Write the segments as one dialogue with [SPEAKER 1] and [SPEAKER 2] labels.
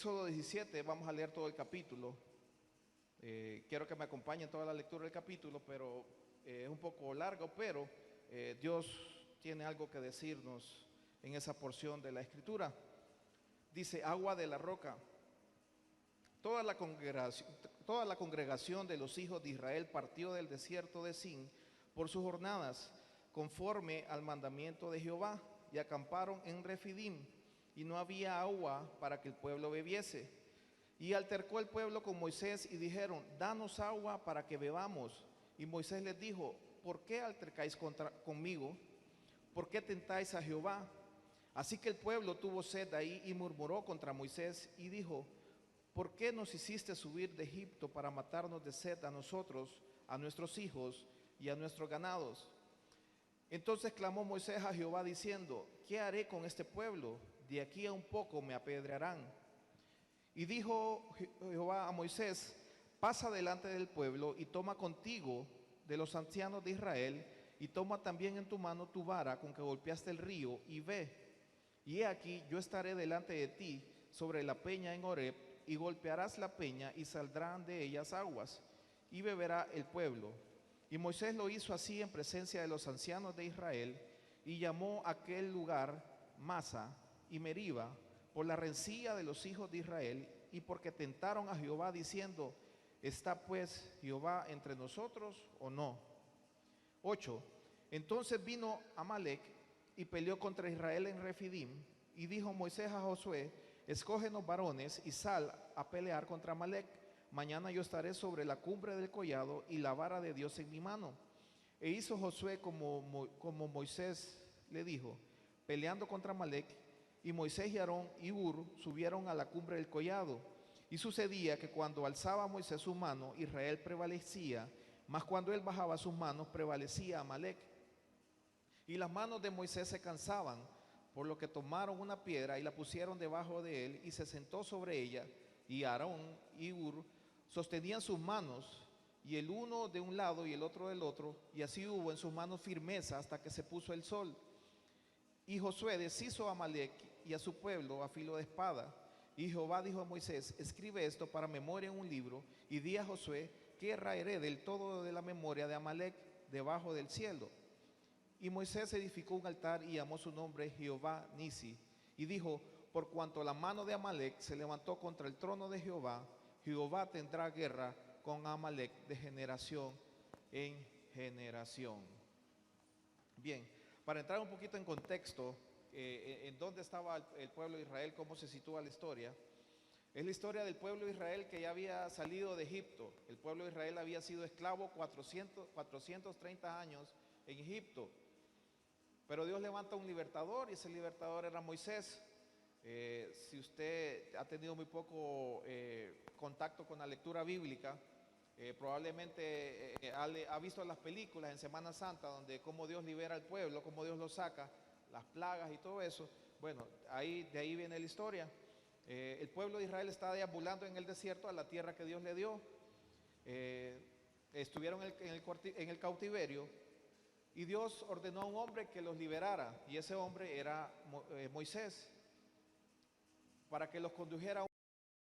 [SPEAKER 1] Éxodo 17, vamos a leer todo el capítulo. Quiero que me acompañen toda la lectura del capítulo, pero es un poco largo, pero Dios tiene algo que decirnos en esa porción de la escritura. Dice, agua de la roca. Toda la congregación de los hijos de Israel partió del desierto de Sin por sus jornadas, conforme al mandamiento de Jehová, y acamparon en Refidim, y no había agua para que el pueblo bebiese. Y altercó el pueblo con Moisés y dijeron, danos agua para que bebamos. Y Moisés les dijo, ¿por qué altercáis conmigo? ¿Por qué tentáis a Jehová? Así que el pueblo tuvo sed ahí y murmuró contra Moisés y dijo, ¿por qué nos hiciste subir de Egipto para matarnos de sed a nosotros, a nuestros hijos y a nuestros ganados? Entonces clamó Moisés a Jehová diciendo, ¿qué haré con este pueblo? De aquí a un poco me apedrearán. Y dijo Jehová a Moisés, pasa delante del pueblo y toma contigo de los ancianos de Israel, y toma también en tu mano tu vara con que golpeaste el río, y ve. Y he aquí, yo estaré delante de ti sobre la peña en Horeb, y golpearás la peña, y saldrán de ellas aguas, y beberá el pueblo. Y Moisés lo hizo así en presencia de los ancianos de Israel, y llamó aquel lugar Masa y Meriba, por la rencilla de los hijos de Israel, y porque tentaron a Jehová diciendo, ¿está pues Jehová entre nosotros o no? 8. Entonces vino Amalec y peleó contra Israel en Refidim, y dijo Moisés a Josué, escógenos varones y sal a pelear contra Amalec. Mañana yo estaré sobre la cumbre del collado y la vara de Dios en mi mano. E hizo Josué como Moisés le dijo, peleando contra Amalec. Y Moisés y Aarón y Hur subieron a la cumbre del collado. Y sucedía que cuando alzaba Moisés su mano, Israel prevalecía, mas cuando él bajaba sus manos, prevalecía Amalec. Y las manos de Moisés se cansaban, por lo que tomaron una piedra y la pusieron debajo de él, y se sentó sobre ella. Y Aarón y Hur sostenían sus manos, y el uno de un lado y el otro del otro, y así hubo en sus manos firmeza hasta que se puso el sol. Y Josué deshizo a Amalec y a su pueblo a filo de espada. Y Jehová dijo a Moisés, escribe esto para memoria en un libro, y di a Josué que raeré del todo de la memoria de Amalec debajo del cielo. Y Moisés edificó un altar y llamó su nombre Jehová Nisi. Y dijo, por cuanto la mano de Amalec se levantó contra el trono de Jehová, Jehová tendrá guerra con Amalec de generación en generación. Bien, para entrar un poquito en contexto, en dónde estaba el pueblo de Israel, cómo se sitúa la historia. Es la historia del pueblo de Israel que ya había salido de Egipto. El pueblo de Israel había sido esclavo 430 años en Egipto. Pero Dios levanta un libertador, y ese libertador era Moisés. Si usted ha tenido muy poco contacto con la lectura bíblica, probablemente ha visto las películas en Semana Santa donde cómo Dios libera al pueblo, cómo Dios lo saca, las plagas y todo eso. Bueno, de ahí viene la historia. El pueblo de Israel está deambulando en el desierto a la tierra que Dios le dio. Estuvieron en el cautiverio, y Dios ordenó a un hombre que los liberara, y ese hombre era Moisés, para que los condujera a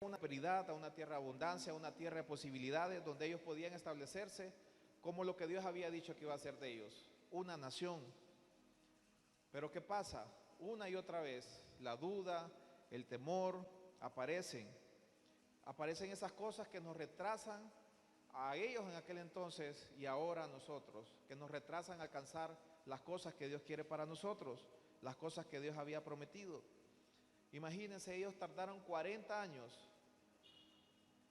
[SPEAKER 1] una prosperidad, a una tierra de abundancia, a una tierra de posibilidades, donde ellos podían establecerse como lo que Dios había dicho que iba a hacer de ellos, una nación. Pero ¿qué pasa? Una y otra vez, la duda, el temor, aparecen esas cosas que nos retrasan a ellos en aquel entonces y ahora a nosotros, que nos retrasan a alcanzar las cosas que Dios quiere para nosotros, las cosas que Dios había prometido. Imagínense, ellos tardaron 40 años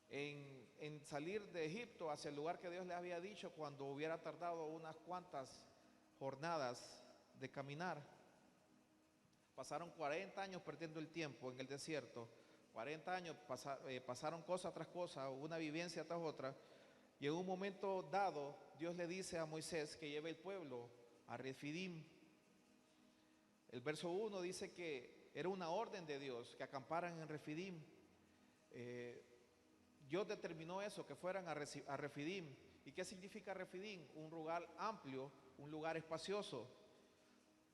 [SPEAKER 1] en salir de Egipto hacia el lugar que Dios les había dicho, cuando hubiera tardado unas cuantas jornadas de caminar. Pasaron 40 años perdiendo el tiempo en el desierto, 40 años pasaron cosa tras cosa, una vivencia tras otra. Y en un momento dado, Dios le dice a Moisés que lleve el pueblo a Refidim. El verso 1 dice que era una orden de Dios que acamparan en Refidim. Dios determinó eso, que fueran a Refidim. ¿Y qué significa Refidim? Un lugar amplio, un lugar espacioso.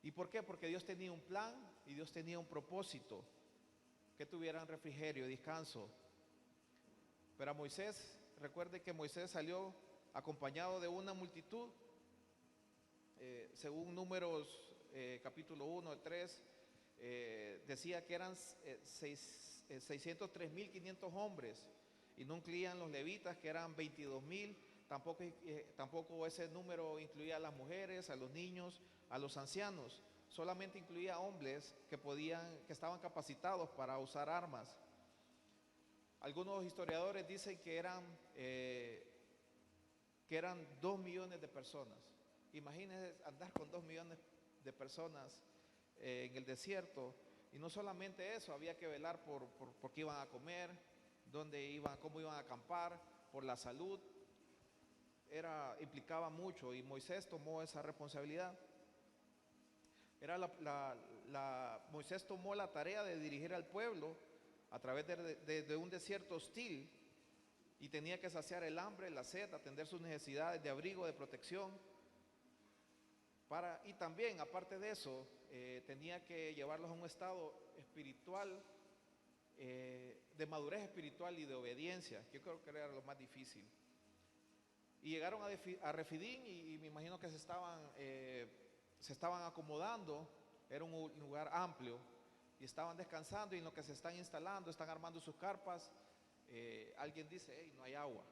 [SPEAKER 1] ¿Y por qué? Porque Dios tenía un plan y Dios tenía un propósito. que tuvieran refrigerio y descanso. Pero a Moisés, recuerde que Moisés salió acompañado de una multitud, según Números capítulo 1, 3, decía que eran 603.500 hombres, y no incluían los levitas, que eran 22.000, tampoco ese número incluía a las mujeres, a los niños, a los ancianos, solamente incluía hombres que estaban capacitados para usar armas. Algunos historiadores dicen que eran 2 millones de personas. Imagínense andar con 2 millones de personas en el desierto. Y no solamente eso, había que velar por qué iban a comer, dónde iban, cómo iban a acampar, por la salud. Implicaba mucho, y Moisés tomó esa responsabilidad. Moisés tomó la tarea de dirigir al pueblo a través de un desierto hostil, y tenía que saciar el hambre, la sed, atender sus necesidades de abrigo, de protección. Y también, aparte de eso, tenía que llevarlos a un estado espiritual, de madurez espiritual y de obediencia. Yo creo que era lo más difícil. Y llegaron a Refidim, y me imagino que se estaban acomodando. Era un lugar amplio, y estaban descansando, y en lo que se están instalando, están armando sus carpas, alguien dice: hey, no hay agua.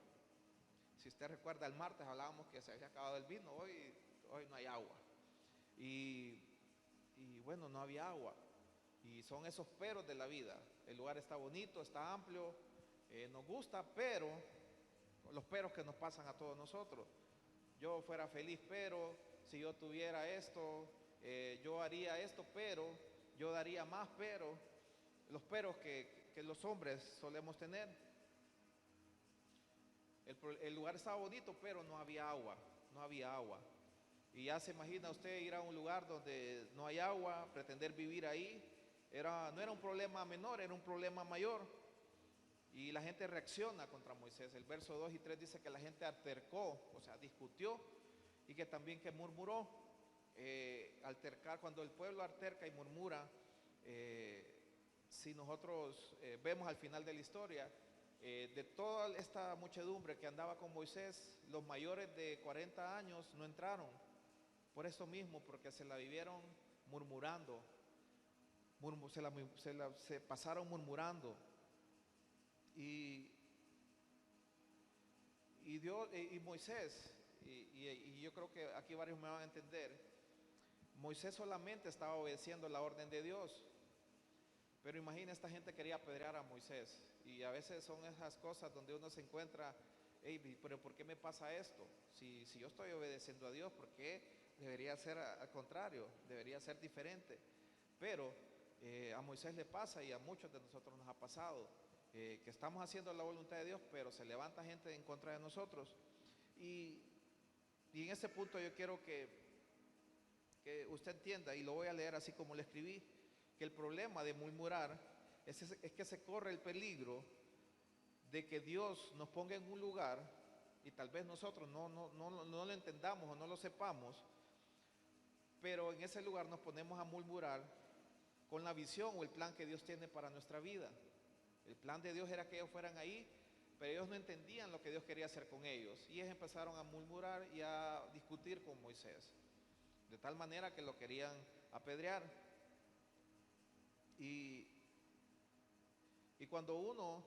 [SPEAKER 1] Si usted recuerda, el martes hablábamos que se había acabado el vino, hoy no hay agua. Y bueno, no había agua. Y son esos peros de la vida. El lugar está bonito, está amplio, nos gusta, pero los peros que nos pasan a todos nosotros. Yo fuera feliz, pero si yo tuviera esto, yo haría esto, pero yo daría más, pero los peros que los hombres solemos tener. El lugar estaba bonito, pero no había agua. Y ya se imagina usted ir a un lugar donde no hay agua, pretender vivir ahí. No era un problema menor, era un problema mayor. Y la gente reacciona contra Moisés. El verso 2 y 3 dice que la gente altercó, o sea, discutió, y que también que murmuró. Altercar, cuando el pueblo alterca y murmura, si nosotros vemos al final de la historia, de toda esta muchedumbre que andaba con Moisés, los mayores de 40 años no entraron. Por eso mismo, porque se la vivieron murmurando, se pasaron murmurando. Y Moisés, y yo creo que aquí varios me van a entender, Moisés solamente estaba obedeciendo la orden de Dios. Pero imagina, esta gente quería apedrear a Moisés, y a veces son esas cosas donde uno se encuentra: hey, pero ¿por qué me pasa esto? Si yo estoy obedeciendo a Dios, ¿por qué debería ser al contrario? Debería ser diferente. Pero a Moisés le pasa, y a muchos de nosotros nos ha pasado, que estamos haciendo la voluntad de Dios, pero se levanta gente en contra de nosotros. Y en ese punto yo quiero que usted entienda, y lo voy a leer así como le escribí, que el problema de murmurar es que se corre el peligro de que Dios nos ponga en un lugar, y tal vez nosotros no lo entendamos o no lo sepamos, pero en ese lugar nos ponemos a murmurar con la visión o el plan que Dios tiene para nuestra vida. El plan de Dios era que ellos fueran ahí, pero ellos no entendían lo que Dios quería hacer con ellos, y ellos empezaron a murmurar y a discutir con Moisés, de tal manera que lo querían apedrear. Y cuando uno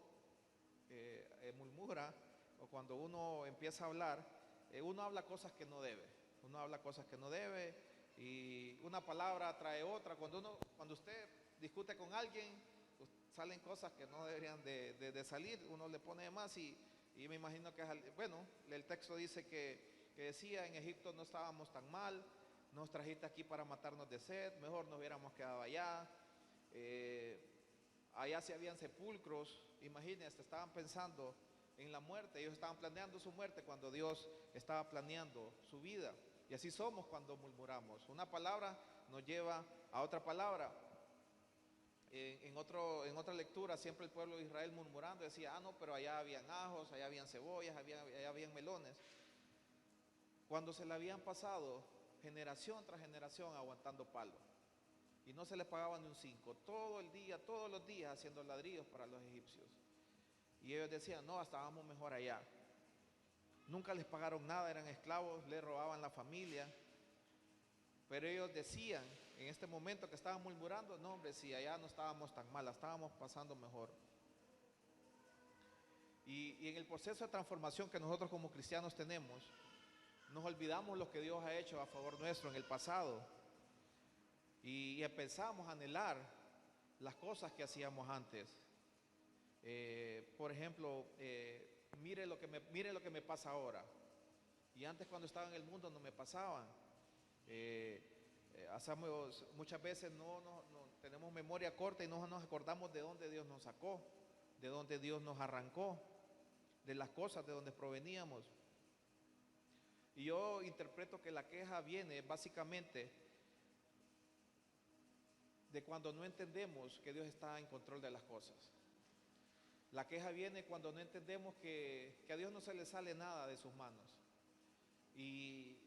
[SPEAKER 1] murmura, o cuando uno empieza a hablar, uno habla cosas que no debe. Y una palabra trae otra. Cuando usted discute con alguien, pues, salen cosas que no deberían de salir. Uno le pone de más, y me imagino que bueno, el texto dice que decía: en Egipto no estábamos tan mal, nos trajiste aquí para matarnos de sed, mejor nos hubiéramos quedado allá. Allá sí habían sepulcros. Imagínense, estaban pensando en la muerte. Ellos estaban planeando su muerte cuando Dios estaba planeando su vida. Y así somos cuando murmuramos. Una palabra nos lleva a otra palabra. En otra lectura, siempre el pueblo de Israel murmurando decía: no, pero allá habían ajos, allá habían cebollas, allá habían melones. Cuando se le habían pasado generación tras generación aguantando palo. y no se les pagaba ni un 5. Todo el día, todos los días haciendo ladrillos para los egipcios. Y ellos decían, no, estábamos mejor allá. Nunca les pagaron nada, eran esclavos, les robaban la familia. Pero ellos decían, en este momento que estaban murmurando, no hombre, si allá no estábamos tan mal, estábamos pasando mejor. Y en el proceso de transformación que nosotros como cristianos tenemos, nos olvidamos lo que Dios ha hecho a favor nuestro en el pasado. Y empezamos a anhelar las cosas que hacíamos antes. Por ejemplo, mire lo que me pasa ahora. Y antes cuando estaba en el mundo no me pasaban. Hacemos, muchas veces no tenemos memoria corta y no nos acordamos de dónde Dios nos sacó, de dónde Dios nos arrancó, de las cosas de donde proveníamos. Y yo interpreto que la queja viene básicamente de cuando no entendemos que Dios está en control de las cosas. La queja viene cuando no entendemos que a Dios no se le sale nada de sus manos. Y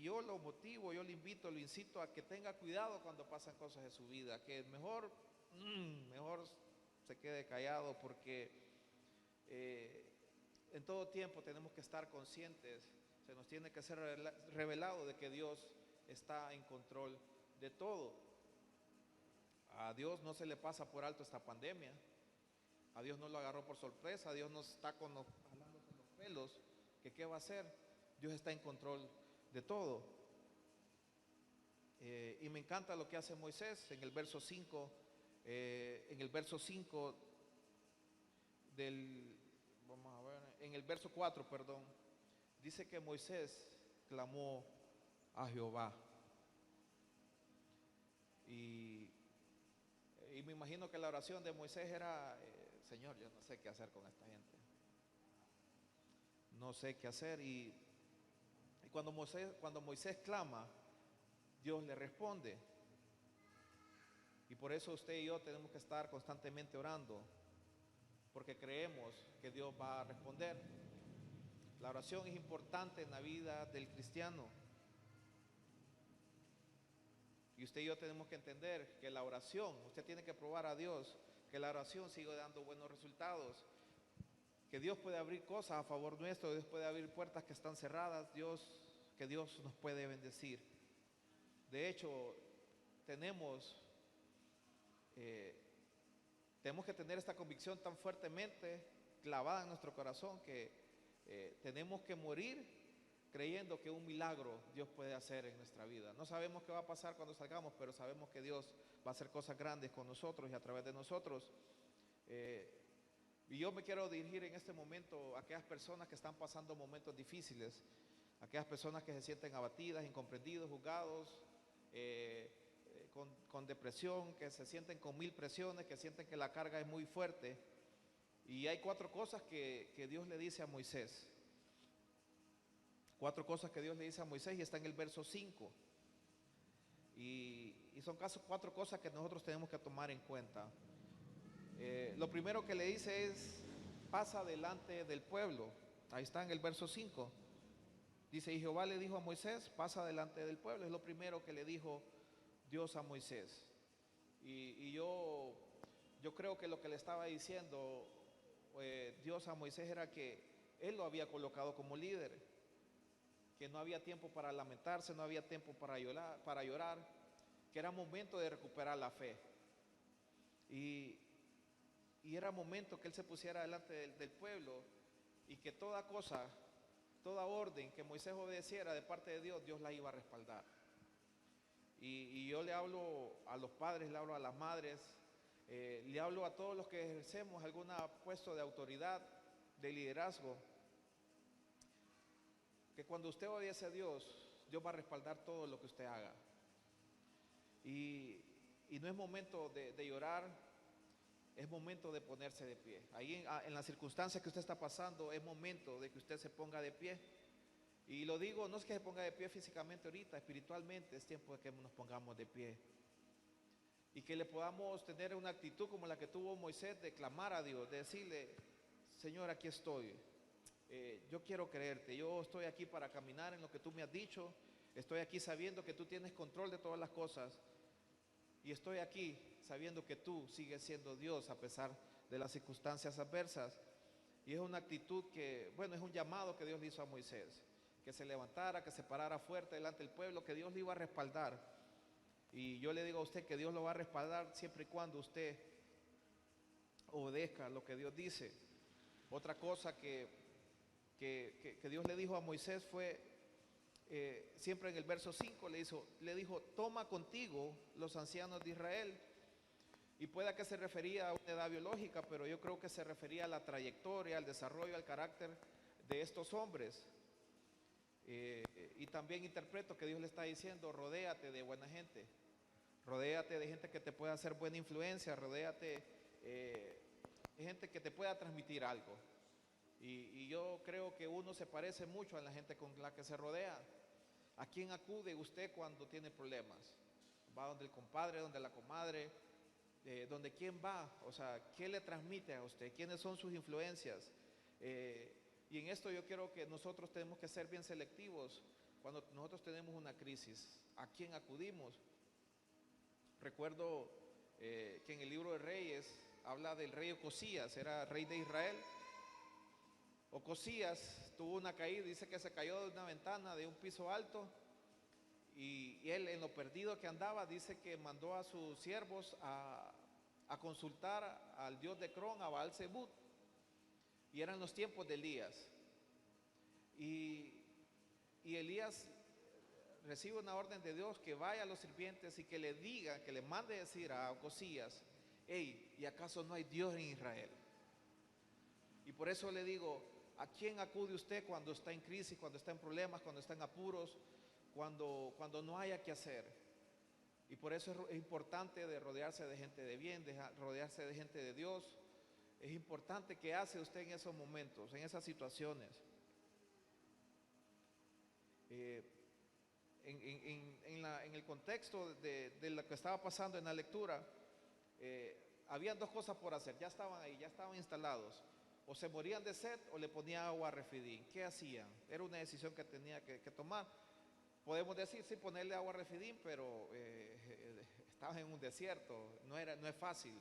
[SPEAKER 1] yo lo motivo, yo le invito, lo incito a que tenga cuidado cuando pasan cosas en su vida, que mejor se quede callado, porque en todo tiempo tenemos que estar conscientes, se nos tiene que ser revelado de que Dios está en control de todo. A Dios no se le pasa por alto esta pandemia, a Dios no lo agarró por sorpresa, a Dios no está jalándose los pelos, que qué va a hacer. Dios está en control de todo. Y me encanta lo que hace Moisés en el verso 5, en el verso 4, perdón, dice que Moisés clamó a Jehová. Y me imagino que la oración de Moisés era, Señor, yo no sé qué hacer con esta gente. No sé qué hacer. Y cuando Moisés clama, Dios le responde. Y por eso usted y yo tenemos que estar constantemente orando, porque creemos que Dios va a responder. La oración es importante en la vida del cristiano. Y usted y yo tenemos que entender que la oración, usted tiene que probar a Dios que la oración sigue dando buenos resultados, que Dios puede abrir cosas a favor nuestro, Dios puede abrir puertas que están cerradas, que Dios nos puede bendecir. De hecho, tenemos que tener esta convicción tan fuertemente clavada en nuestro corazón que tenemos que morir creyendo que un milagro Dios puede hacer en nuestra vida. No sabemos qué va a pasar cuando salgamos, pero sabemos que Dios va a hacer cosas grandes con nosotros y a través de nosotros. Y yo me quiero dirigir en este momento a aquellas personas que están pasando momentos difíciles, aquellas personas que se sienten abatidas, incomprendidos, juzgados, con depresión, que se sienten con 1000 presiones, que sienten que la carga es muy fuerte. Y hay 4 cosas que Dios le dice a Moisés. 4 cosas que Dios le dice a Moisés y está en el verso 5. Y son 4 cosas que nosotros tenemos que tomar en cuenta. Lo primero que le dice es, pasa delante del pueblo. Ahí está en el verso 5. Dice, y Jehová le dijo a Moisés, pasa delante del pueblo. Es lo primero que le dijo Dios a Moisés. Y yo creo que lo que le estaba diciendo Dios a Moisés era que Él lo había colocado como líder, que no había tiempo para lamentarse, no había tiempo para llorar, que era momento de recuperar la fe. Y era momento que Él se pusiera delante del pueblo y que toda cosa, toda orden que Moisés obedeciera de parte de Dios, Dios la iba a respaldar. Y yo le hablo a los padres, le hablo a las madres, le hablo a todos los que ejercemos algún puesto de autoridad, de liderazgo, que cuando usted obedece a Dios, Dios va a respaldar todo lo que usted haga. Y no es momento de llorar, es momento de ponerse de pie. Ahí en las circunstancias que usted está pasando, es momento de que usted se ponga de pie. Y lo digo, no es que se ponga de pie físicamente ahorita, espiritualmente es tiempo de que nos pongamos de pie. Y que le podamos tener una actitud como la que tuvo Moisés, de clamar a Dios, de decirle, Señor, aquí estoy. Yo quiero creerte, yo estoy aquí para caminar en lo que tú me has dicho, estoy aquí sabiendo que tú tienes control de todas las cosas y estoy aquí sabiendo que tú sigues siendo Dios a pesar de las circunstancias adversas. Y es una actitud que, bueno, es un llamado que Dios le hizo a Moisés, que se levantara, que se parara fuerte delante del pueblo, que Dios le iba a respaldar. Y yo le digo a usted que Dios lo va a respaldar siempre y cuando usted obedezca lo que Dios dice. Otra cosa que Dios le dijo a Moisés fue, siempre en el verso 5 le dijo, toma contigo los ancianos de Israel. Y pueda que se refería a una edad biológica, pero yo creo que se refería a la trayectoria, al desarrollo, al carácter de estos hombres. Y también interpreto que Dios le está diciendo, rodéate de buena gente, rodéate de gente que te pueda hacer buena influencia, rodéate de gente que te pueda transmitir algo. Y yo creo que uno se parece mucho a la gente con la que se rodea. ¿A quién acude usted cuando tiene problemas? ¿Va donde el compadre, donde la comadre? ¿Donde quién va? O sea, ¿qué le transmite a usted? ¿Quiénes son sus influencias? Y en esto yo creo que nosotros tenemos que ser bien selectivos cuando nosotros tenemos una crisis. ¿A quién acudimos? Recuerdo que en el libro de Reyes habla del rey Ocosías, era rey de Israel. Ocosías tuvo una caída, dice que se cayó de una ventana de un piso alto y él, en lo perdido que andaba, dice que mandó a sus siervos a consultar al dios de Cron, a Baal-Zebub, y eran los tiempos de Elías. Y Elías recibe una orden de Dios que vaya a los sirvientes y que le diga, que le mande decir a Ocosías, hey, ¿y acaso no hay Dios en Israel? Y por eso le digo, ¿a quién acude usted cuando está en crisis, cuando está en problemas, cuando está en apuros, cuando no haya que hacer? Y por eso es importante de rodearse de gente de bien, de rodearse de gente de Dios. Es importante que hace usted en esos momentos, en esas situaciones. En el contexto de lo que estaba pasando en la lectura, habían dos cosas por hacer, ya estaban ahí, ya estaban instalados. O se morían de sed o le ponían agua a Refidín. ¿Qué hacían? Era una decisión que tenía que tomar. Podemos decir, sí, ponerle agua a Refidín, pero estaban en un desierto, no es fácil.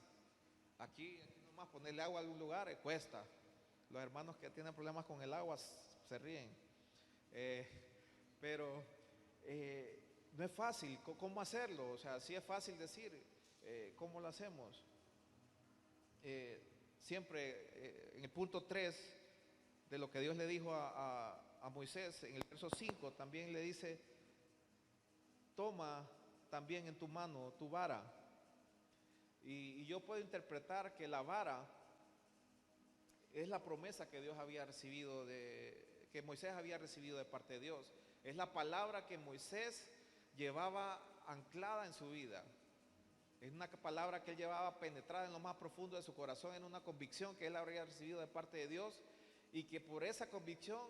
[SPEAKER 1] Aquí nomás ponerle agua a algún lugar cuesta. Los hermanos que tienen problemas con el agua se ríen. Pero no es fácil. ¿Cómo hacerlo? O sea, sí es fácil decir, ¿cómo lo hacemos? Siempre en el punto 3 de lo que Dios le dijo a Moisés, en el verso 5 también le dice, toma también en tu mano tu vara. Y yo puedo interpretar que la vara es la promesa que Dios había recibido, que Moisés había recibido de parte de Dios. Es la palabra que Moisés llevaba anclada en su vida. Es una palabra que él llevaba penetrada en lo más profundo de su corazón, en una convicción que él habría recibido de parte de Dios, y que por esa convicción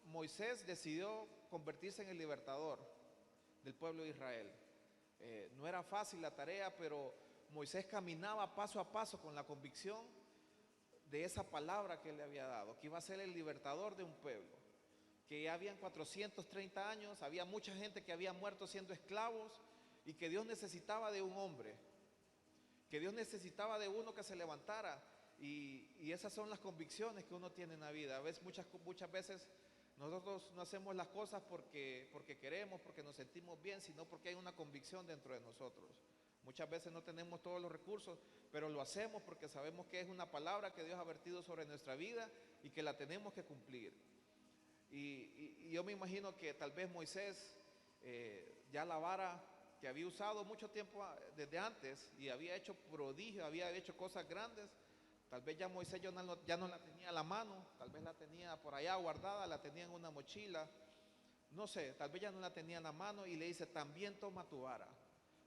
[SPEAKER 1] Moisés decidió convertirse en el libertador del pueblo de Israel. No era fácil la tarea, pero Moisés caminaba paso a paso con la convicción de esa palabra que él le había dado, que iba a ser el libertador de un pueblo, que ya habían 430 años, había mucha gente que había muerto siendo esclavos, y que Dios necesitaba de un hombre, que Dios necesitaba de uno que se levantara. Y esas son las convicciones que uno tiene en la vida. A veces, muchas veces nosotros no hacemos las cosas porque queremos, porque nos sentimos bien, sino porque hay una convicción dentro de nosotros. Muchas veces no tenemos todos los recursos, pero lo hacemos porque sabemos que es una palabra que Dios ha vertido sobre nuestra vida y que la tenemos que cumplir. Y yo me imagino que tal vez Moisés, ya la vara que había usado mucho tiempo desde antes y había hecho prodigios, había hecho cosas grandes, tal vez ya Moisés ya no la tenía a la mano, tal vez la tenía por allá guardada, la tenía en una mochila, no sé, tal vez ya no la tenía en la mano, y le dice, también toma tu vara,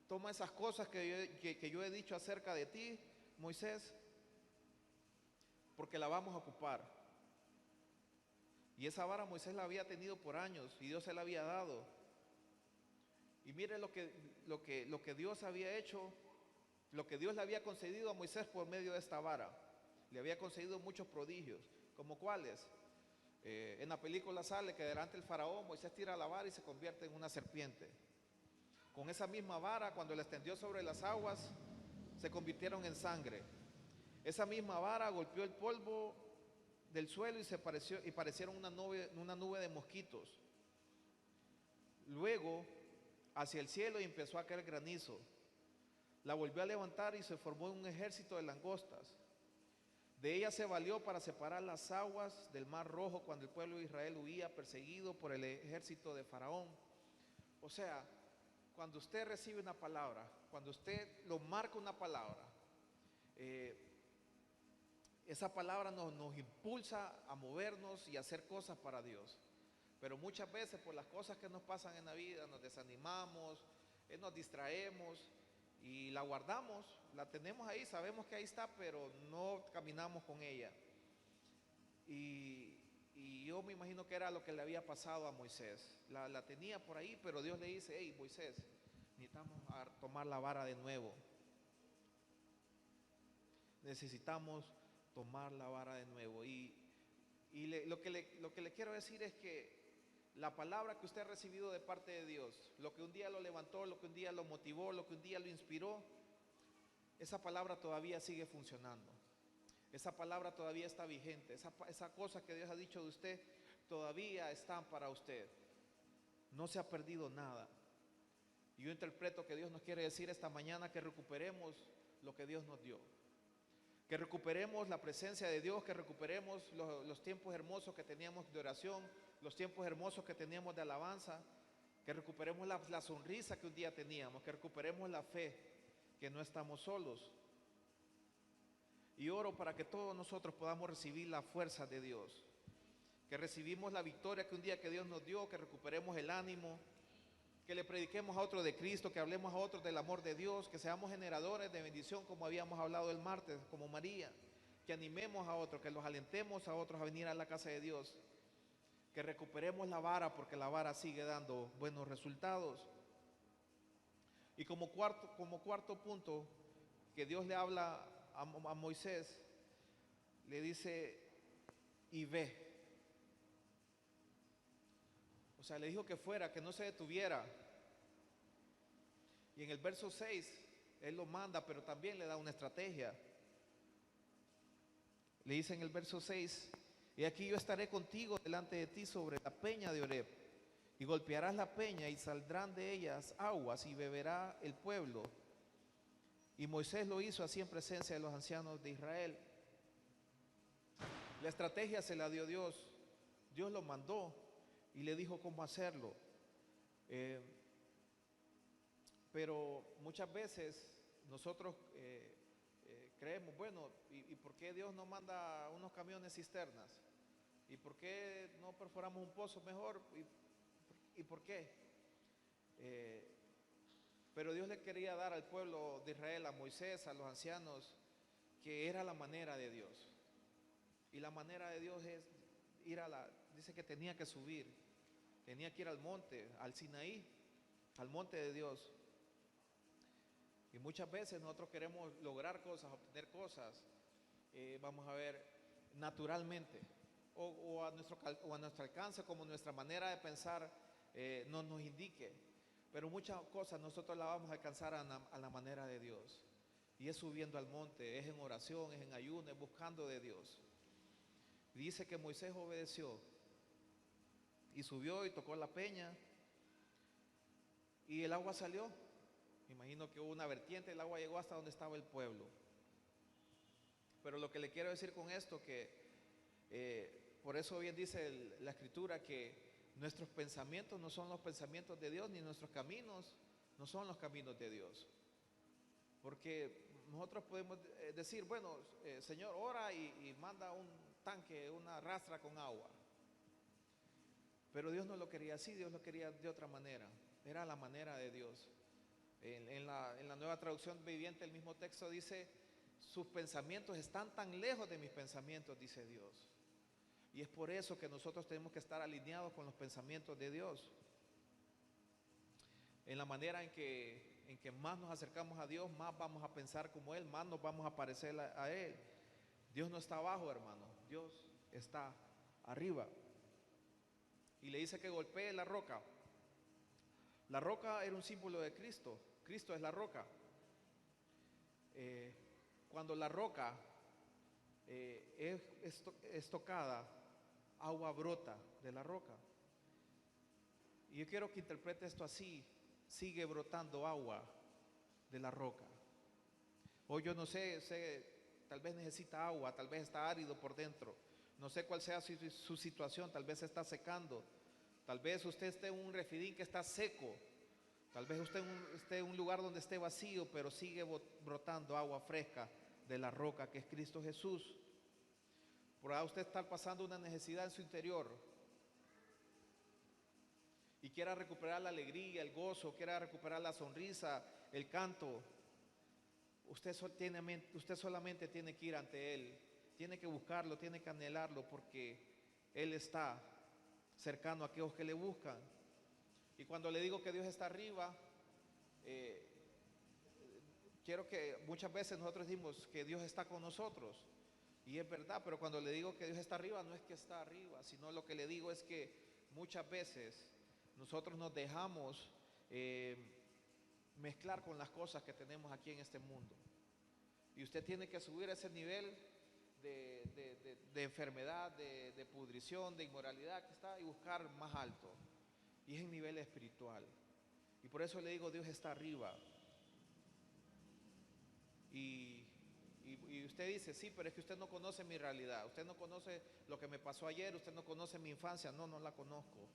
[SPEAKER 1] toma esas cosas que yo he dicho acerca de ti, Moisés, porque la vamos a ocupar. Y esa vara Moisés la había tenido por años y Dios se la había dado. Y mire lo que Dios había hecho, lo que Dios le había concedido a Moisés por medio de esta vara. Le había concedido muchos prodigios, como cuáles. En la película sale que delante del faraón Moisés tira la vara y se convierte en una serpiente. Con esa misma vara, cuando la extendió sobre las aguas, se convirtieron en sangre. Esa misma vara golpeó el polvo del suelo y parecieron una nube de mosquitos. Luego, hacia el cielo, y empezó a caer granizo. La volvió a levantar y se formó un ejército de langostas. De ella se valió para separar las aguas del Mar Rojo cuando el pueblo de Israel huía perseguido por el ejército de Faraón. O sea, cuando usted recibe una palabra, cuando usted lo marca una palabra, esa palabra nos impulsa a movernos y a hacer cosas para Dios. Pero muchas veces por las cosas que nos pasan en la vida nos desanimamos, nos distraemos y la guardamos, la tenemos ahí, sabemos que ahí está, pero no caminamos con ella. Y yo me imagino que era lo que le había pasado a Moisés. La tenía por ahí, pero Dios le dice: hey, Moisés, necesitamos tomar la vara de nuevo. Necesitamos tomar la vara de nuevo. Lo que le quiero decir es que la palabra que usted ha recibido de parte de Dios, lo que un día lo levantó, lo que un día lo motivó, lo que un día lo inspiró, esa palabra todavía sigue funcionando. Esa palabra todavía está vigente. Esa cosa que Dios ha dicho de usted todavía está para usted. No se ha perdido nada. Y yo interpreto que Dios nos quiere decir esta mañana que recuperemos lo que Dios nos dio. Que recuperemos la presencia de Dios, que recuperemos los tiempos hermosos que teníamos de oración, los tiempos hermosos que teníamos de alabanza, que recuperemos la sonrisa que un día teníamos, que recuperemos la fe, que no estamos solos. Y oro para que todos nosotros podamos recibir la fuerza de Dios, que recibimos la victoria que un día que Dios nos dio, que recuperemos el ánimo, que le prediquemos a otros de Cristo, que hablemos a otros del amor de Dios, que seamos generadores de bendición como habíamos hablado el martes, como María, que animemos a otros, que los alentemos a otros a venir a la casa de Dios, que recuperemos la vara porque la vara sigue dando buenos resultados. Y como cuarto punto, que Dios le habla a Moisés, le dice: y ve. O sea, le dijo que fuera, que no se detuviera. Y en el verso 6, Él lo manda, pero también le da una estrategia. Le dice en el verso 6: y aquí yo estaré contigo delante de ti sobre la peña de Oreb, y golpearás la peña y saldrán de ellas aguas y beberá el pueblo. Y Moisés lo hizo así en presencia de los ancianos de Israel. La estrategia se la dio Dios. Dios lo mandó y le dijo cómo hacerlo. Pero muchas veces nosotros creemos, bueno, ¿y por qué Dios no manda unos camiones cisternas? ¿Y por qué no perforamos un pozo mejor? ¿Y por qué? Pero Dios le quería dar al pueblo de Israel, a Moisés, a los ancianos, que era la manera de Dios. Y la manera de Dios es dice que tenía que subir, tenía que ir al monte, al Sinaí, al monte de Dios. Y muchas veces nosotros queremos lograr cosas, obtener cosas, vamos a ver, naturalmente, o a nuestro alcance, como nuestra manera de pensar nos indique. Pero muchas cosas nosotros las vamos a alcanzar a la manera de Dios. Y es subiendo al monte, es en oración, es en ayuno, es buscando de Dios. Dice que Moisés obedeció y subió y tocó la peña y el agua salió. Me imagino que hubo una vertiente, el agua llegó hasta donde estaba el pueblo. Pero lo que le quiero decir con esto, que por eso bien dice la escritura que nuestros pensamientos no son los pensamientos de Dios, ni nuestros caminos no son los caminos de Dios. Porque nosotros podemos decir, bueno, Señor, ora y manda un tanque, una rastra con agua. Pero Dios no lo quería así, Dios lo quería de otra manera. Era la manera de Dios. En la nueva traducción viviente, el mismo texto dice: sus pensamientos están tan lejos de mis pensamientos, dice Dios. Y es por eso que nosotros tenemos que estar alineados con los pensamientos de Dios. En la manera en que más nos acercamos a Dios, más vamos a pensar como Él, más nos vamos a parecer a Él. Dios no está abajo, hermano, Dios está arriba. Y le dice que golpee la roca. La roca era un símbolo de Cristo. Cristo es la roca. Cuando la roca es tocada, agua brota de la roca. Y yo quiero que interprete esto así: sigue brotando agua de la roca. Hoy yo no sé, tal vez necesita agua, tal vez está árido por dentro. No sé cuál sea su situación, tal vez se está secando. Tal vez usted esté en un refidín que está seco. Tal vez usted esté en un lugar donde esté vacío, pero sigue brotando agua fresca de la roca que es Cristo Jesús. Por ahí usted está pasando una necesidad en su interior y quiera recuperar la alegría, el gozo, quiera recuperar la sonrisa, el canto. Usted solamente tiene que ir ante Él, tiene que buscarlo, tiene que anhelarlo, porque Él está cercano a aquellos que le buscan. Y cuando le digo que Dios está arriba, quiero que muchas veces nosotros decimos que Dios está con nosotros, y es verdad, pero cuando le digo que Dios está arriba, no es que está arriba, sino lo que le digo es que muchas veces nosotros nos dejamos mezclar con las cosas que tenemos aquí en este mundo. Y usted tiene que subir a ese nivel de enfermedad, de pudrición, de inmoralidad que está, y buscar más alto. Y es en nivel espiritual. Y por eso le digo, Dios está arriba. Y usted dice, sí, pero es que usted no conoce mi realidad, usted no conoce lo que me pasó ayer, usted no conoce mi infancia. No, no la conozco.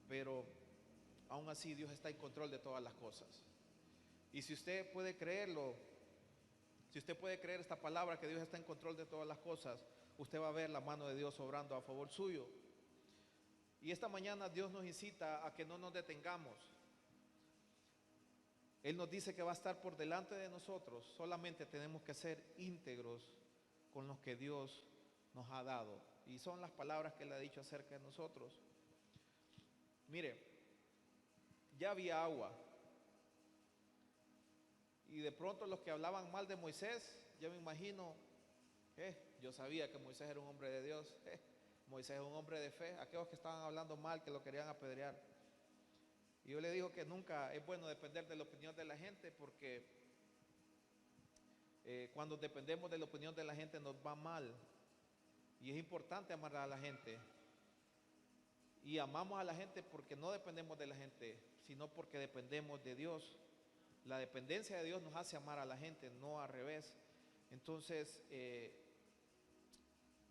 [SPEAKER 1] Pero aún así Dios está en control de todas las cosas. Y si usted puede creerlo, si usted puede creer esta palabra, que Dios está en control de todas las cosas, usted va a ver la mano de Dios obrando a favor suyo. Y esta mañana Dios nos incita a que no nos detengamos. Él nos dice que va a estar por delante de nosotros. Solamente tenemos que ser íntegros con los que Dios nos ha dado. Y son las palabras que Él ha dicho acerca de nosotros. Mire, ya había agua. Y de pronto los que hablaban mal de Moisés, yo me imagino, yo sabía que Moisés era un hombre de Dios. Moisés es un hombre de fe. Aquellos que estaban hablando mal, que lo querían apedrear. Y yo le digo que nunca es bueno depender de la opinión de la gente, porque cuando dependemos de la opinión de la gente nos va mal. Y es importante amar a la gente. Y amamos a la gente porque no dependemos de la gente, sino porque dependemos de Dios. La dependencia de Dios nos hace amar a la gente, no al revés. Entonces,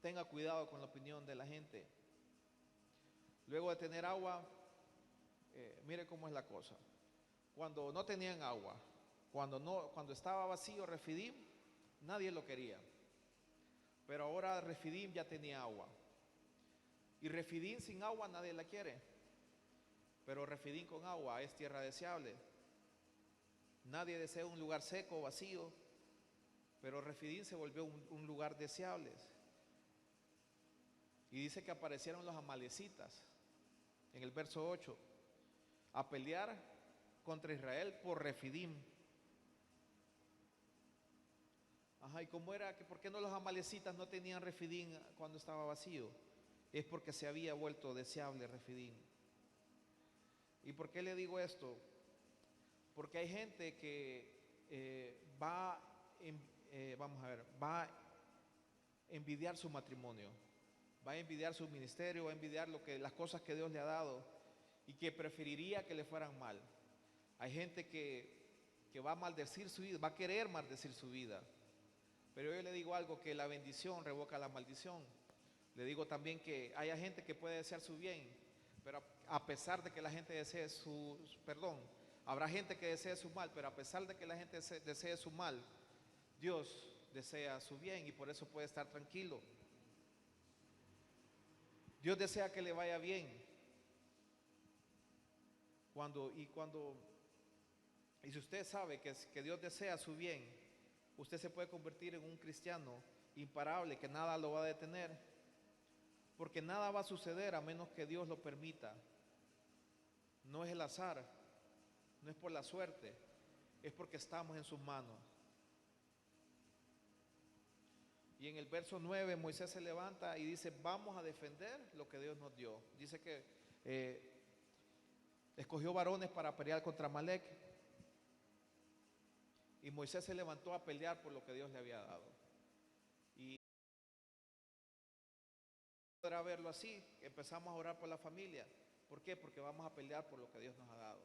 [SPEAKER 1] tenga cuidado con la opinión de la gente. Luego de tener agua, mire cómo es la cosa. Cuando no tenían agua, cuando estaba vacío Refidim, nadie lo quería. Pero ahora Refidim ya tenía agua. Y Refidim sin agua nadie la quiere. Pero Refidim con agua es tierra deseable. Nadie desea un lugar seco, vacío. Pero Refidim se volvió un lugar deseable. Y dice que aparecieron los amalecitas en el verso 8 a pelear contra Israel por Refidim. Ajá, ¿y cómo era? ¿Por qué no los amalecitas no tenían Refidim cuando estaba vacío? Es porque se había vuelto deseable Refidim. ¿Y por qué le digo esto? Porque hay gente que vamos a ver, va a envidiar su matrimonio, va a envidiar su ministerio, va a envidiar las cosas que Dios le ha dado, y que preferiría que le fueran mal. Hay gente que va a maldecir su vida, va a querer maldecir su vida. Pero yo le digo algo, que la bendición revoca la maldición. Le digo también que haya gente que puede desear su bien, pero a pesar de que la gente desee habrá gente que desee su mal, pero a pesar de que la gente desee su mal, Dios desea su bien, y por eso puede estar tranquilo. Dios desea que le vaya bien. Y si usted sabe que Dios desea su bien, usted se puede convertir en un cristiano imparable, que nada lo va a detener, porque nada va a suceder a menos que Dios lo permita. No es el azar, no es por la suerte, es porque estamos en sus manos. Y en el verso 9 Moisés se levanta y dice: vamos a defender lo que Dios nos dio. Dice que escogió varones para pelear contra Amalek. Y Moisés se levantó a pelear por lo que Dios le había dado. Y podrá verlo así, empezamos a orar por la familia. ¿Por qué? Porque vamos a pelear por lo que Dios nos ha dado.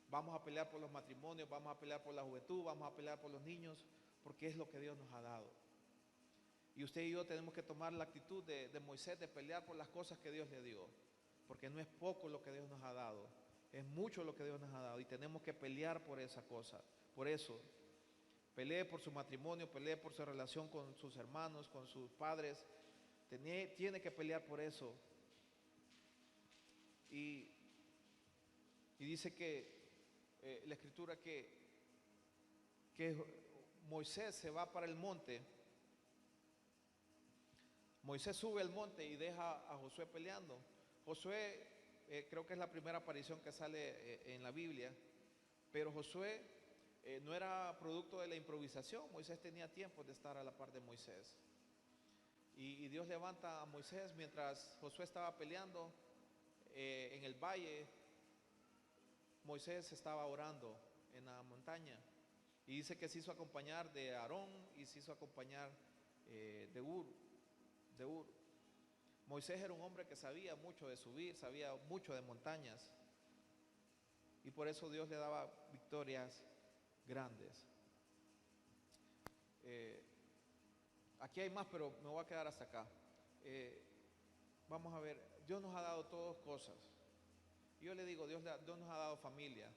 [SPEAKER 1] Vamos a pelear por los matrimonios, vamos a pelear por la juventud, vamos a pelear por los niños, porque es lo que Dios nos ha dado. Y usted y yo tenemos que tomar la actitud de Moisés, de pelear por las cosas que Dios le dio, porque no es poco lo que Dios nos ha dado, es mucho lo que Dios nos ha dado, y tenemos que pelear por esa cosa. Por eso, pelee por su matrimonio, pelee por su relación con sus hermanos, con sus padres, tiene que pelear por eso. Y dice que la escritura que Moisés se va para el monte. Moisés sube al monte y deja a Josué peleando. Josué, creo que es la primera aparición que sale en la Biblia, pero Josué no era producto de la improvisación. Moisés tenía tiempo de estar a la par de Moisés. Y Dios levanta a Moisés mientras Josué estaba peleando en el valle. Moisés estaba orando en la montaña. Y dice que se hizo acompañar de Aarón y se hizo acompañar de Ur. Moisés era un hombre que sabía mucho de subir, sabía mucho de montañas, y por eso Dios le daba victorias grandes. Aquí hay más, pero me voy a quedar hasta acá. Vamos a ver, Dios nos ha dado todas cosas. Yo le digo, Dios nos ha dado familia,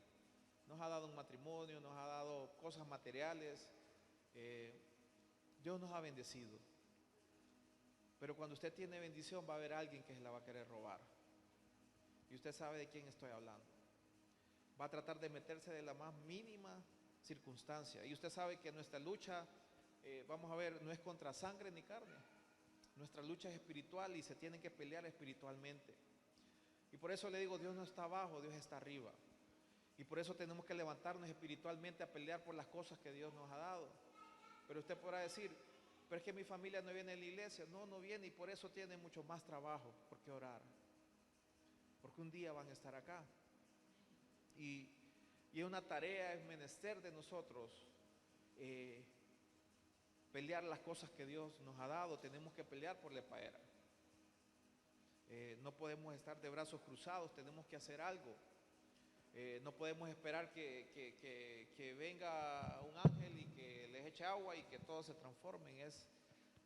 [SPEAKER 1] nos ha dado un matrimonio, nos ha dado cosas materiales. Dios nos ha bendecido. Pero cuando usted tiene bendición, va a haber alguien que se la va a querer robar. Y usted sabe de quién estoy hablando. Va a tratar de meterse de la más mínima circunstancia. Y usted sabe que nuestra lucha, vamos a ver, no es contra sangre ni carne. Nuestra lucha es espiritual y se tiene que pelear espiritualmente. Y por eso le digo, Dios no está abajo, Dios está arriba. Y por eso tenemos que levantarnos espiritualmente a pelear por las cosas que Dios nos ha dado. Pero usted podrá decir, pero es que mi familia no viene a la iglesia. No viene, y por eso tiene mucho más trabajo por qué orar. Porque un día van a estar acá. Y es una tarea, es menester de nosotros pelear las cosas que Dios nos ha dado. Tenemos que pelear por la paera. No podemos estar de brazos cruzados, tenemos que hacer algo. No podemos esperar que venga un ángel y que les eche agua y que todos se transformen.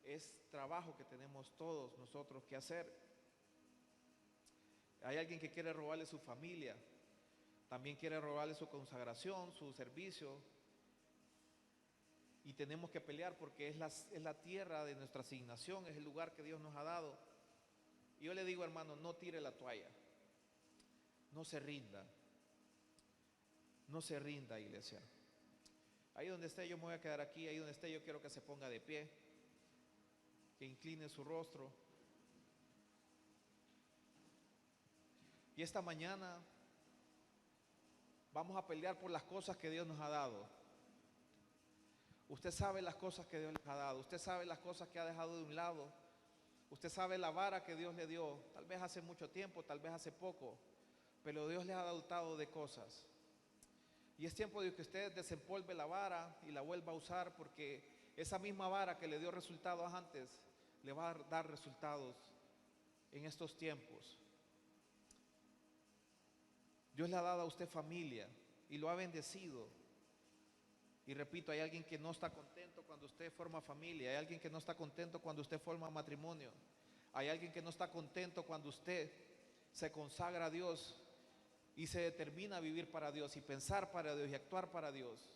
[SPEAKER 1] Es trabajo que tenemos todos nosotros que hacer. Hay alguien que quiere robarle su familia, también quiere robarle su consagración, su servicio, y tenemos que pelear porque es la tierra de nuestra asignación, es el lugar que Dios nos ha dado. Y yo le digo, hermano, no tire la toalla, no se rinda. No se rinda, iglesia. Ahí donde esté, yo me voy a quedar aquí. Ahí donde esté, yo quiero que se ponga de pie, que incline su rostro. Y esta mañana vamos a pelear por las cosas que Dios nos ha dado. Usted sabe las cosas que Dios les ha dado. Usted sabe las cosas que ha dejado de un lado. Usted sabe la vara que Dios le dio. Tal vez hace mucho tiempo, tal vez hace poco, pero Dios les ha dotado de cosas. Y es tiempo de que usted desempolve la vara y la vuelva a usar, porque esa misma vara que le dio resultados antes le va a dar resultados en estos tiempos. Dios le ha dado a usted familia y lo ha bendecido. Y repito, hay alguien que no está contento cuando usted forma familia. Hay alguien que no está contento cuando usted forma matrimonio. Hay alguien que no está contento cuando usted se consagra a Dios y se determina a vivir para Dios y pensar para Dios y actuar para Dios.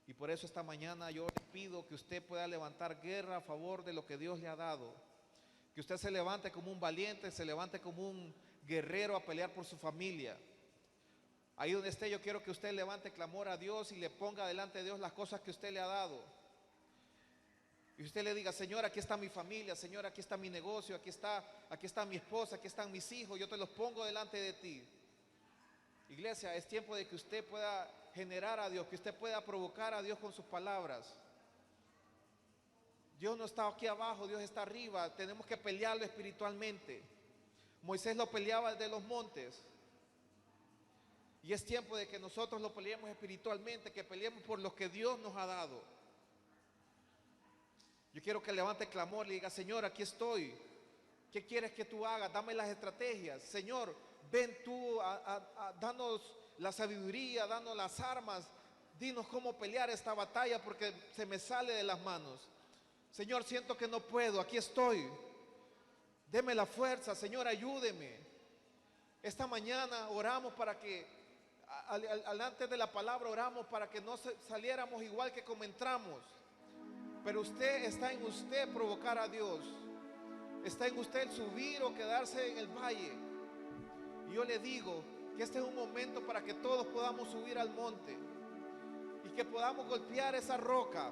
[SPEAKER 1] Y por eso esta mañana yo le pido que usted pueda levantar guerra a favor de lo que Dios le ha dado. Que usted se levante como un valiente, se levante como un guerrero a pelear por su familia. Ahí donde esté, yo quiero que usted levante clamor a Dios y le ponga delante de Dios las cosas que usted le ha dado. Y usted le diga, Señor, aquí está mi familia, Señor, aquí está mi negocio, aquí está mi esposa, aquí están mis hijos, yo te los pongo delante de ti. Iglesia, es tiempo de que usted pueda generar a Dios, que usted pueda provocar a Dios con sus palabras. Dios no está aquí abajo, Dios está arriba. Tenemos que pelearlo espiritualmente. Moisés lo peleaba desde los montes. Y es tiempo de que nosotros lo peleemos espiritualmente, que peleemos por lo que Dios nos ha dado. Yo quiero que levante clamor y diga: Señor, aquí estoy. ¿Qué quieres que tú hagas? Dame las estrategias. Señor, ven tú, danos la sabiduría, danos las armas. Dinos cómo pelear esta batalla porque se me sale de las manos. Señor, siento que no puedo, aquí estoy. Deme la fuerza, Señor, ayúdeme. Esta mañana oramos para que, antes de la palabra oramos para que no saliéramos igual que como entramos. Pero está en usted provocar a Dios. Está en usted el subir o quedarse en el valle. Y yo le digo que este es un momento para que todos podamos subir al monte y que podamos golpear esa roca,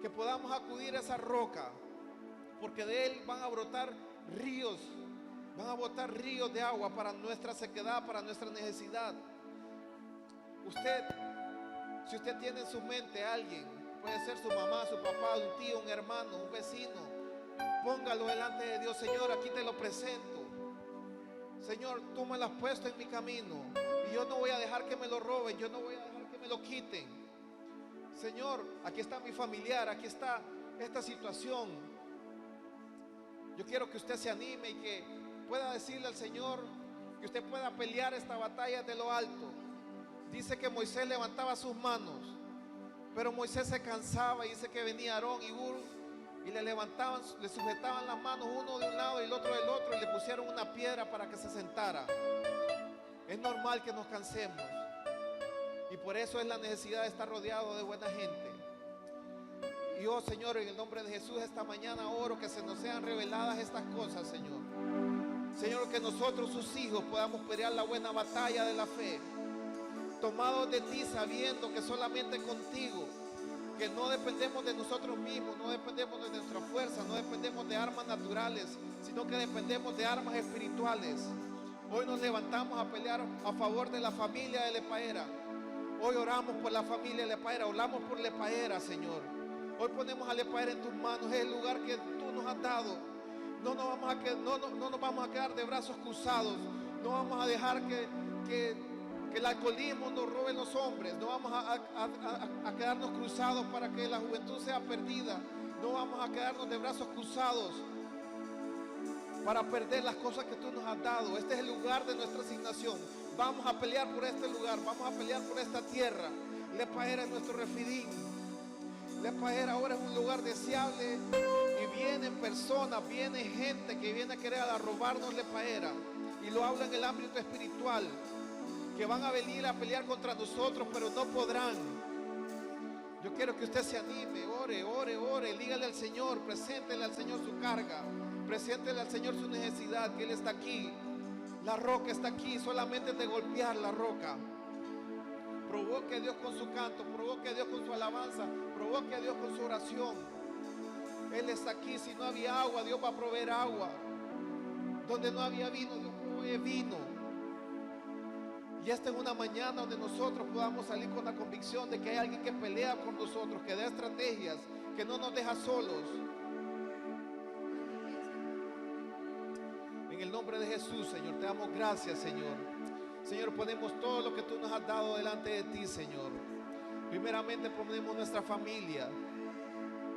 [SPEAKER 1] que podamos acudir a esa roca, porque de él van a brotar ríos, van a botar ríos de agua para nuestra sequedad, para nuestra necesidad. Si usted tiene en su mente a alguien, puede ser su mamá, su papá, un tío, un hermano, un vecino, póngalo delante de Dios. Señor, aquí te lo presento. Señor, tú me lo has puesto en mi camino y yo no voy a dejar que me lo roben, yo no voy a dejar que me lo quiten. Señor, aquí está mi familiar, aquí está esta situación. Yo quiero que usted se anime y que pueda decirle al Señor, que usted pueda pelear esta batalla de lo alto. Dice que Moisés levantaba sus manos, pero Moisés se cansaba y dice que venía Aarón y Hur y le levantaban, le sujetaban las manos, uno de un lado y el otro del otro, y le pusieron una piedra para que se sentara. Es normal que nos cansemos, y por eso es la necesidad de estar rodeado de buena gente. Y oh Señor, en el nombre de Jesús, esta mañana oro que se nos sean reveladas estas cosas, Señor. Señor, que nosotros, sus hijos, podamos pelear la buena batalla de la fe, tomados de ti, sabiendo que solamente contigo, que no dependemos de nosotros mismos, no dependemos de nuestra fuerza, no dependemos de armas naturales, sino que dependemos de armas espirituales. Hoy nos levantamos a pelear a favor de la familia de Lepaera. Hoy oramos por la familia de Lepaera, oramos por Lepaera, Señor. Hoy ponemos a Lepaera en tus manos, es el lugar que tú nos has dado. No nos vamos a quedar de brazos cruzados, no vamos a dejar que el alcoholismo nos robe los hombres, no vamos a quedarnos cruzados para que la juventud sea perdida, no vamos a quedarnos de brazos cruzados para perder las cosas que tú nos has dado. Este es el lugar de nuestra asignación. Vamos a pelear por este lugar, vamos a pelear por esta tierra. Lepaera es nuestro refidín. Lepaera ahora es un lugar deseable y vienen personas, viene gente que viene a querer robarnos Lepaera, y lo habla en el ámbito espiritual, que van a venir a pelear contra nosotros, pero no podrán. Yo quiero que usted se anime, ore, dígale al Señor, preséntele al Señor su carga, preséntele al Señor su necesidad, que Él está aquí. La roca está aquí, solamente de golpear la roca. Provoque a Dios con su canto, provoque a Dios con su alabanza, provoque a Dios con su oración. Él está aquí. Si no había agua, Dios va a proveer agua. Donde no había vino, Dios provee vino. Y esta es una mañana donde nosotros podamos salir con la convicción de que hay alguien que pelea por nosotros, que da estrategias, que no nos deja solos. En el nombre de Jesús, Señor, te damos gracias, Señor. Señor, ponemos todo lo que tú nos has dado delante de ti, Señor. Primeramente ponemos nuestra familia,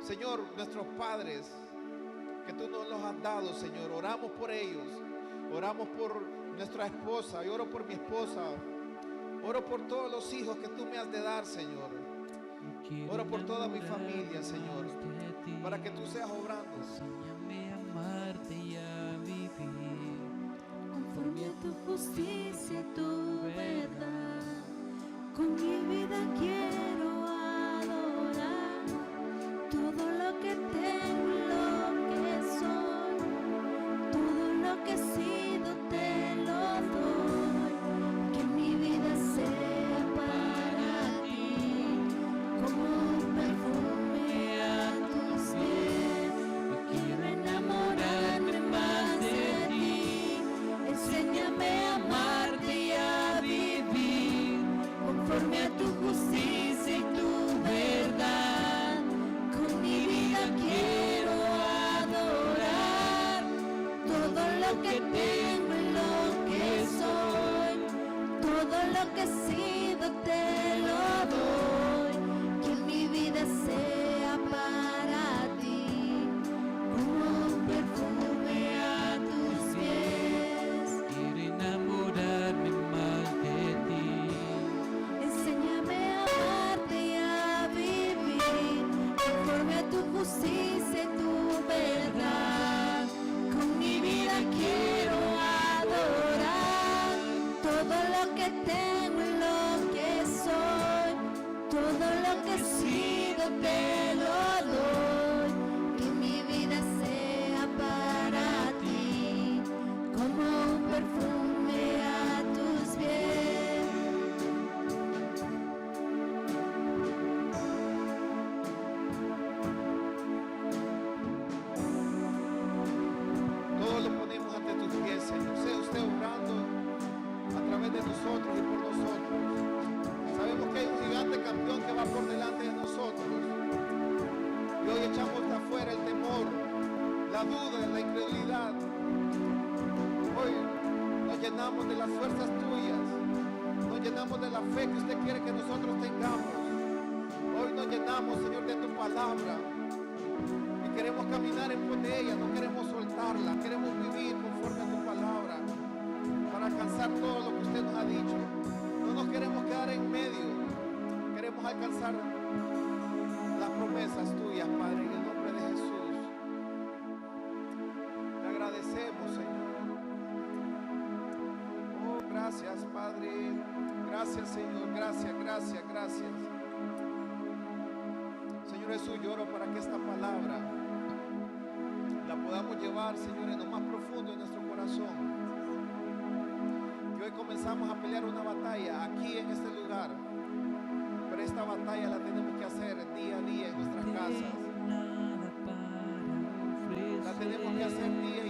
[SPEAKER 1] Señor, nuestros padres, que tú nos los has dado, Señor. Oramos por ellos, oramos por nuestra esposa, yo oro por mi esposa, oro por todos los hijos que tú me has de dar, Señor. Oro por toda mi familia, Señor, para que tú seas obrando.
[SPEAKER 2] Enséñame a amarte y a vivir conforme a tu justicia y tu verdad. Con mi vida quiero adorar todo lo que tengo, lo que soy, todo lo que he sido te lo doy. Que mi vida sea para ti como un perfume a tus pies. Yo quiero enamorarme más de ti. Enséñame a amarte y a vivir conforme a tu justicia y tu
[SPEAKER 1] la duda, la incredulidad. Hoy nos llenamos de las fuerzas tuyas, nos llenamos de la fe que usted quiere que nosotros tengamos. Hoy nos llenamos, Señor, de tu palabra y queremos caminar en pos de ella, no queremos soltarla, queremos vivir conforme a tu palabra para alcanzar todo lo que usted nos ha dicho. No nos queremos quedar en medio, queremos alcanzar las promesas tuyas, Padre, en el nombre de Jesús. Te agradecemos, Señor. Oh, gracias, Padre. Gracias, Señor. Gracias, gracias, gracias. Señor Jesús, lloro para que esta palabra la podamos llevar, Señor, en lo más profundo de nuestro corazón. Que hoy comenzamos a pelear una batalla aquí en este lugar, pero esta batalla la tenemos que hacer día a día en nuestras casas. La tenemos que hacer día